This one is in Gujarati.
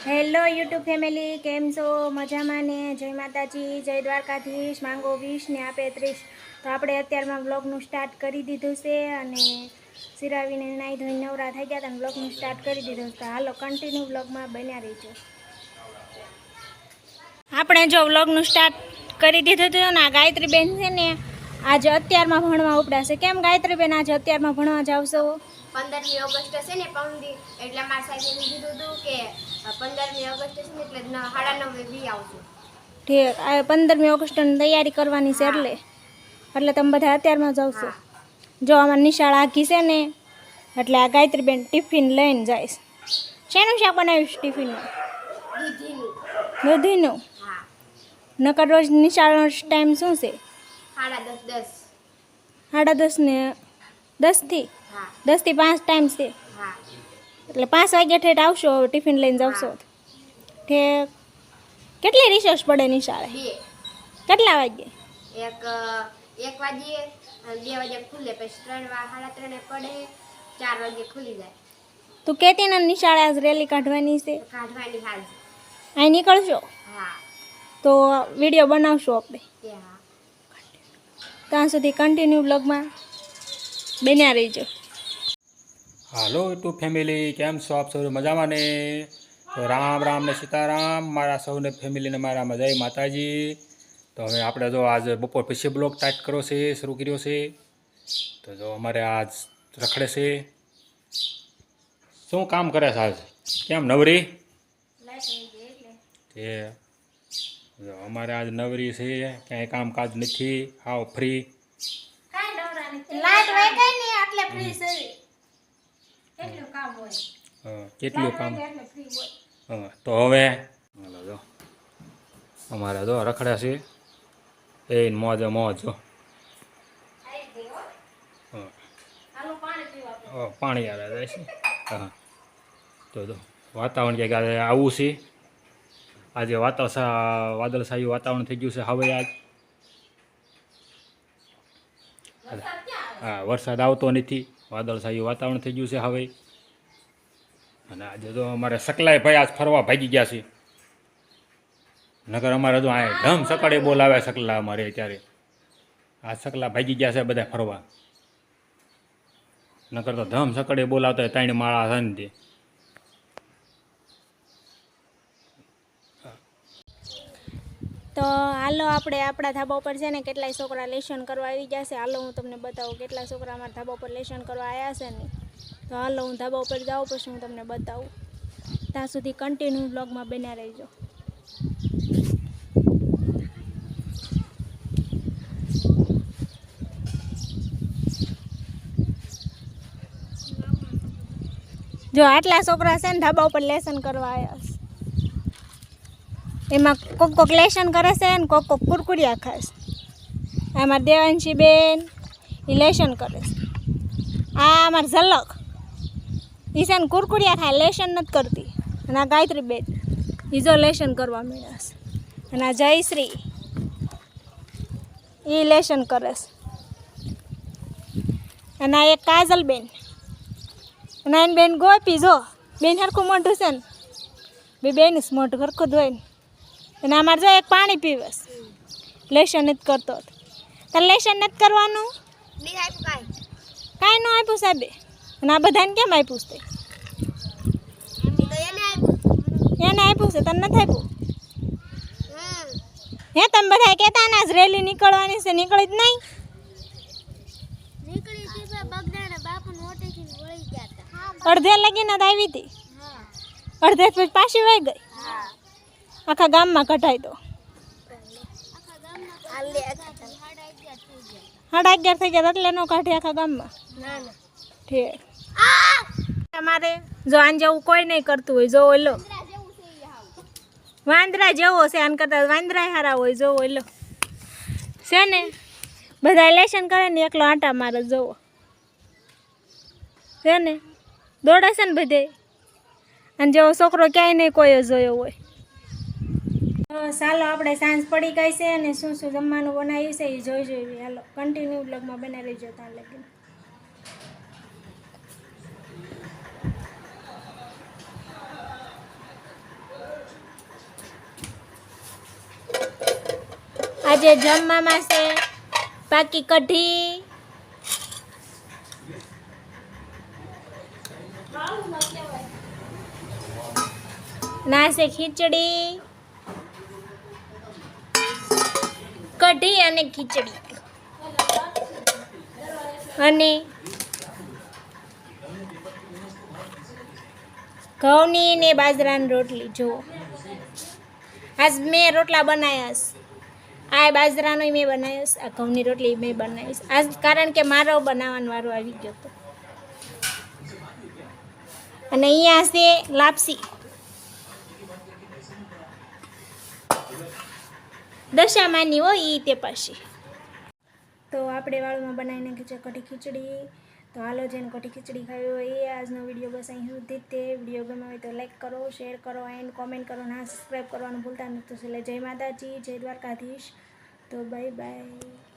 હેલો યુટ્યુબ ફેમિલી, કેમ છો? મજામાં ને? જય માતાજી, જય દ્વારકાધીશ, માંગો 20 ને આપે 30. તો આપણે અત્યારમાં બ્લોગનું સ્ટાર્ટ કરી દીધું છે અને સિરાવીને નાહી ધોઈને નવરા થઈ ગયા હતા અને બ્લોગનું સ્ટાર્ટ કરી દીધું. તો હાલો કન્ટિન્યુ બ્લોગમાં બન્યા રહીજો. આપણે જો બ્લોગનું સ્ટાર્ટ કરી દીધું હતું ને, ગાયત્રી બેન છે ને આજે અત્યારમાં ભણવા ઉપડાશે. કેમ ગાયત્રી બેન આજે અત્યારમાં ભણવા જાવશો? 15મી ઓગસ્ટ છે ને પમદી, એટલે મારા સાહેબે એમ કીધું હતું કે 15મી ઓગસ્ટ છે ને એટલે 9:30 આવજો. ઠીક, આ 15મી ઓગસ્ટની તૈયારી કરવાની છે એટલે તમે બધા અત્યારમાં જાવશો. જો અમારી નિશાળ આખી છે ને એટલે આ ગાયત્રી બેન ટિફિન લઈને જાય. શેનું શાક બનાવ્યું ટિફિનમાં? દૂધીનું. હા. નકર રોજ નિશાળનો ટાઈમ શું છે? 10:30. 10:30 ને 10 થી 10 થી 5 ટાઈમ છે. હા. એટલે 5 વાગ્યા ઠેઠ આવશો, ટિફિન લઈને જાવશો. ઠીક. કેટલી રિસર્ચ પડે નિશાળે? 2. કેટલા વાગે? 1 વાગે, 2 વાગે ખુલે, પછી 3 3:30 પડે, 4 વાગે ખુલી જાય. તું કહેતી ને નિશાળે આજ રેલી કાઢવાની છે? કાઢવાની હાલ. અહીં નીકળશો હા. તો વિડીયો બનાવશું આપણે. હા. ત્યાં સુધી કન્ટિન્યુ બ્લોગમાં બન્યા રહીજો. હાલો યુટ્યુબ ફેમિલી, કેમ છો આપ સૌ? મજામાં ને? તો રામ રામ ને સીતારામ મારા સૌને ફેમિલીને મારામાં જય માતાજી. તો હવે આપણે જો આજ બપોર પછી બ્લોગ સ્ટાર્ટ કર્યો છે, શરૂ કર્યો છે. તો જો અમારે આજ રખડે છે. શું કામ કરે છે આજ? કેમ નવરી? તે જો અમારે આજ નવરી છે, ક્યાંય કામકાજ નથી, હાવ ફ્રી. લાઈટ વહી ગઈ ને એટલે ફ્રી છે. કેટલું કામ હોય? કેટલું કામ? તો હવે જો અમારે જો રખડ્યા છે એ મોજે મોજ. જો પાણી આવે જાય છે. હા, તો જો વાતાવરણ ક્યાંક આજે આવું છે. આજે વાદળછાયું વાતાવરણ થઈ ગયું છે હવે. હા, વરસાદ આવતો નથી, વાદળછાયું વાતાવરણ થઈ ગયું છે હવે. અને આજે તો અમારે સકલાય ભાઈ આજ ફરવા ભાગી ગયા છે. નગર અમારે તો આ ધમ સકડે બોલાવે સકલા અમારે અત્યારે. આ સકલા ભાગી ગયા છે બધા ફરવા. નકર તો ધમ સકડે બોલાવતા 3 માળા છે ને. તો હાલો આપણે આપણા ધાબા ઉપર છે ને કેટલાય છોકરા લેશન કરવા આવી ગયા છે. હાલો હું તમને બતાવું કેટલા છોકરા અમારા ધાબા ઉપર લેશન કરવા આવ્યા છે ને. તો હાલો હું ધાબા ઉપર જાઉં પછી હું તમને બતાવું. ત્યાં સુધી કન્ટિન્યુ બ્લોગમાં બન્યા રહેજો. જો આટલા છોકરા છે ને ધાબા ઉપર લેશન કરવા આવ્યા છે. એમાં કોક લેશન કરે છે ને કોક કુરકુરિયા ખાય છે. અમારા દેવાંશી બેન એ લેશન કરે છે. આ અમારી ઝલક એ છે ને કુરકુરિયા ખાય, લેશન નથી કરતી. અને આ ગાયત્રી બેન એ જો લેશન કરવા મળ્યા છે. અને આ જયશ્રી એ લેશન કરે છે. અને આ એક કાજલ બેન અને એની બેન ગોપી જો બેન હરખું મોઢું છે ને બે બેન મોઢું હરખું ધોઈ ને. અને અમારે જો એક પાણી પીવસ, લેશન નથી કરતો. તારે લેશન નથી કરવાનું? કાંઈ ન આપ્યું સાહેબે. અને આ બધાને કેમ આપ્યું છે? એને આપ્યું છે, તને નથી આપ્યું? હે, તમે બધા કહેતા ને આજ રેલી નીકળવાની છે, નીકળી જ નહીં? અડધે લગીને જ આવી હતી, અડધે પછી પાછી વહી ગઈ. આખા ગામમાં કઢાય તો 11:30 થઈ ગયા એટલે ન કાઢે આખા ગામમાં. ઠીક. તમારે જો આન જેવું કોઈ નહીં કરતું હોય. જો ઓલો વાંદરા જેવો છે, આન કરતા વાંદરા હારા હોય. જો ઓલો છે ને બધા લેશન કરે ને એકલો આંટા મારે. જોવો છે ને દોડે છે ને બધે. અને જેવો છોકરો ક્યાંય નહીં કોઈ જોયો હોય. ચાલો આપણે સાંજ પડી ગઈ છે અને શું શું જમવાનું બનાવ્યું છે એ જોઈ જોઈએ. હાલો કન્ટિન્યુ બ્લોગમાં બને રહીજો ત્યાં લગી. આજે જમવામાં છે પાકી કઢી, ના છે ખીચડી, કઢી અને ખીચડી અને ઘઉંની ને બાજરાની રોટલી. જુઓ આજ મેં રોટલા બનાવ્યા છે. આ બાજરાનો મેં બનાવ્યો છે, આ ઘઉંની રોટલી મેં બનાવી છે આજ, કારણ કે મારો બનાવવાનો વારો આવી ગયો હતો. અને અહીંયા છે લાપસી, દશામાની હોય એ તે પછી. તો આપણે વાળુમાં બનાવી નાખી છે કઢી ખીચડી. તો હાલો જેને કઢી ખીચડી ખાવી હોય એ આજનો વિડીયો બસ અહીં સુધી તે વિડીયો ગમે હોય તો લાઈક કરો, શેર કરો એન્ડ કોમેન્ટ કરો, ના સબસ્ક્રાઈબ કરવાનું ભૂલતા નથી. તો જય માતાજી, જય દ્વારકાધીશ. તો બાય બાય.